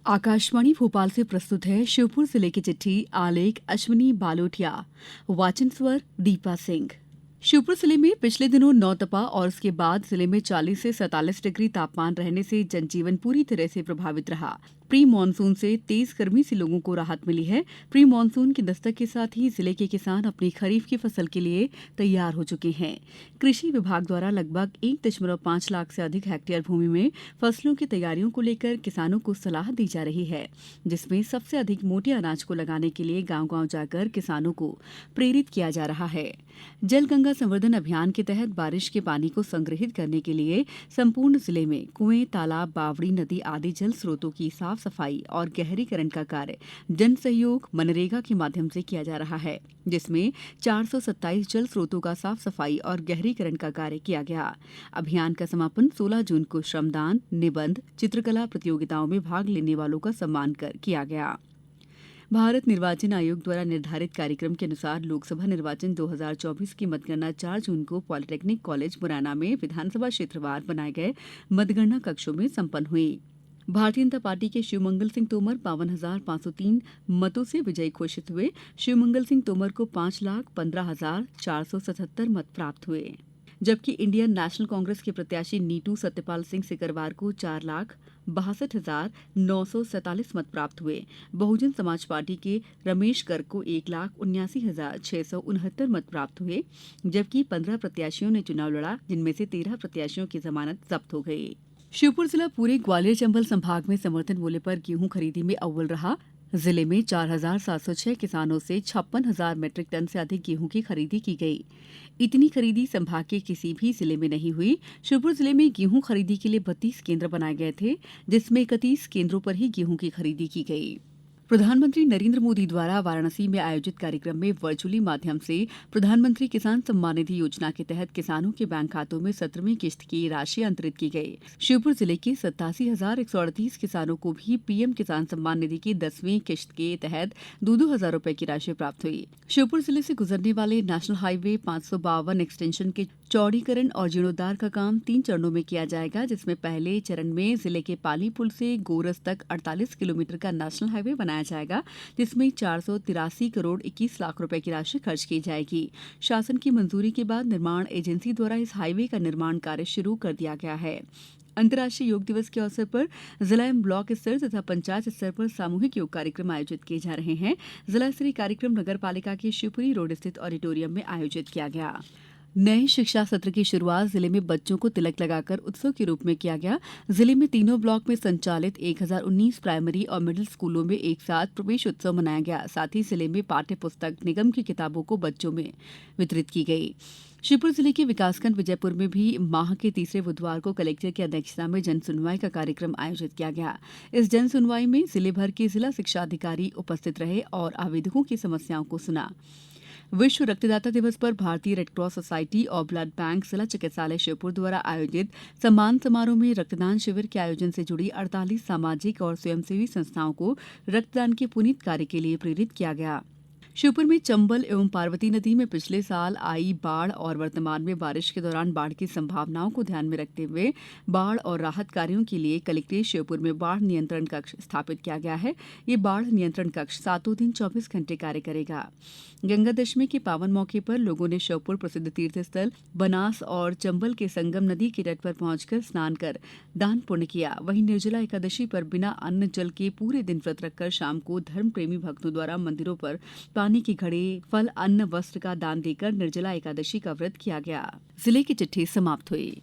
आकाशवाणी भोपाल से प्रस्तुत है श्योपुर जिले की चिट्ठी। आलेख अश्विनी बालोटिया, वाचन स्वर दीपा सिंह। श्योपुर जिले में पिछले दिनों नौतपा और उसके बाद जिले में 40 से 47 डिग्री तापमान रहने से जनजीवन पूरी तरह से प्रभावित रहा। प्री मानसून से तेज गर्मी से लोगों को राहत मिली है। प्री मानसून की दस्तक के साथ ही जिले के किसान अपनी खरीफ की फसल के लिए तैयार हो चुके हैं। कृषि विभाग द्वारा लगभग 1.5 लाख से अधिक हेक्टेयर भूमि में फसलों की तैयारियों को लेकर किसानों को सलाह दी जा रही है, जिसमें सबसे अधिक मोटे अनाज को लगाने के लिए गांव-गांव जाकर किसानों को प्रेरित किया जा रहा है। जल गंगा संवर्धन अभियान के तहत बारिश के पानी को संग्रहित करने के लिए संपूर्ण जिले में कुएं, तालाब, बावड़ी, नदी आदि जल स्रोतों की साफ सफाई और गहरीकरण का कार्य जन सहयोग मनरेगा के माध्यम से किया जा रहा है, जिसमें 427 जल स्रोतों का साफ सफाई और गहरीकरण का कार्य किया गया। अभियान का समापन 16 जून को श्रमदान, निबंध, चित्रकला प्रतियोगिताओं में भाग लेने वालों का सम्मान कर किया गया। भारत निर्वाचन आयोग द्वारा निर्धारित कार्यक्रम के अनुसार लोकसभा निर्वाचन 2024 की मतगणना 4 जून को पॉलिटेक्निक कॉलेज मुरैना में विधानसभा क्षेत्रवार बनाए गए मतगणना कक्षों में संपन्न हुई। भारतीय जनता पार्टी के शिवमंगल सिंह तोमर 52,503 मतों से विजयी घोषित हुए। शिवमंगल सिंह तोमर को 5,15,477 मत प्राप्त हुए, जबकि इंडियन नेशनल कांग्रेस के प्रत्याशी नीतू सत्यपाल सिंह सिकरवार को 4,62,947 मत प्राप्त हुए। बहुजन समाज पार्टी के रमेश गर्ग को 1,79,669 मत प्राप्त हुए, जबकि 15 प्रत्याशियों ने चुनाव लड़ा, जिनमें से 13 प्रत्याशियों की जमानत जब्त हो गई। श्योपुर जिला पूरे ग्वालियर चंबल संभाग में समर्थन मूल्य पर गेहूं खरीदी में अव्वल रहा। जिले में 4,706 किसानों से 56,000 मीट्रिक टन से अधिक गेहूं की खरीदी की गई। इतनी खरीदी संभाग के किसी भी जिले में नहीं हुई। श्योपुर जिले में गेहूं खरीदी के लिए 32 केंद्र बनाए गए थे, जिसमें 31 केंद्रों पर ही गेहूं की खरीदी की गई। प्रधानमंत्री नरेंद्र मोदी द्वारा वाराणसी में आयोजित कार्यक्रम में वर्चुअली माध्यम से प्रधानमंत्री किसान सम्मान निधि योजना के तहत किसानों के बैंक खातों में 17वीं किश्त की राशि अंतरित की गई। श्योपुर जिले के 87,138 किसानों को भी पीएम किसान सम्मान निधि की 10वीं किश्त के तहत 2-2 हजार रुपए की राशि प्राप्त हुई। श्योपुर जिले से गुजरने वाले नेशनल हाईवे 552 एक्सटेंशन के चौड़ीकरण और जीर्णोद्धार का काम 3 चरणों में किया जाएगा, जिसमें पहले चरण में जिले के पाली पुल से गोरस तक 48 किलोमीटर का नेशनल हाईवे बनाया जाएगा, जिसमें 483 करोड़ 21 लाख रुपए की राशि खर्च की जाएगी। शासन की मंजूरी के बाद निर्माण एजेंसी द्वारा इस हाईवे का निर्माण कार्य शुरू कर दिया गया है। अंतर्राष्ट्रीय योग दिवस के अवसर पर जिला एवं ब्लॉक स्तर तथा पंचायत स्तर पर सामूहिक योग कार्यक्रम आयोजित किए जा रहे हैं। जिला स्तरीय कार्यक्रम नगर पालिका के शिवपुरी रोड स्थित ऑडिटोरियम में आयोजित किया गया। नए शिक्षा सत्र की शुरुआत जिले में बच्चों को तिलक लगाकर उत्सव के रूप में किया गया। जिले में तीनों ब्लॉक में संचालित 1019 प्राइमरी और मिडिल स्कूलों में एक साथ प्रवेश उत्सव मनाया गया। साथ ही जिले में पाठ्य पुस्तक निगम की किताबों को बच्चों में वितरित की गई। श्योपुर जिले के विकासखंड विजयपुर में भी माह के तीसरे बुधवार को कलेक्टर की अध्यक्षता में जन सुनवाई का कार्यक्रम आयोजित किया गया। इस जन सुनवाई में जिले भर के जिला शिक्षा अधिकारी उपस्थित रहे और आवेदकों की समस्याओं को सुना। विश्व रक्तदाता दिवस पर भारतीय रेडक्रॉस सोसाइटी और ब्लड बैंक जिला चिकित्सालय श्योपुर द्वारा आयोजित सम्मान समारोह में रक्तदान शिविर के आयोजन से जुड़ी 48 सामाजिक और स्वयंसेवी संस्थाओं को रक्तदान के पुनीत कार्य के लिए प्रेरित किया गया। श्योपुर में चंबल एवं पार्वती नदी में पिछले साल आई बाढ़ और वर्तमान में बारिश के दौरान बाढ़ की संभावनाओं को ध्यान में रखते हुए बाढ़ और राहत कार्यों के लिए कलेक्ट्रेट श्योपुर में बाढ़ नियंत्रण कक्ष स्थापित किया गया है। ये बाढ़ नियंत्रण कक्ष 7 दिन 24 घंटे कार्य करेगा। गंगा दशमी के पावन मौके पर लोगों ने श्योपुर प्रसिद्ध तीर्थ स्थल बनास और चंबल के संगम नदी के तट पर पहुंचकर स्नान कर दान पुण्य किया। वहीं निर्जला एकादशी पर बिना अन्न जल के पूरे दिन व्रत रखकर शाम को धर्म प्रेमी भक्तों द्वारा मंदिरों पर पानी की घड़े, फल, अन्न, वस्त्र का दान देकर निर्जला एकादशी का व्रत किया गया। जिले की चिट्ठी समाप्त हुई।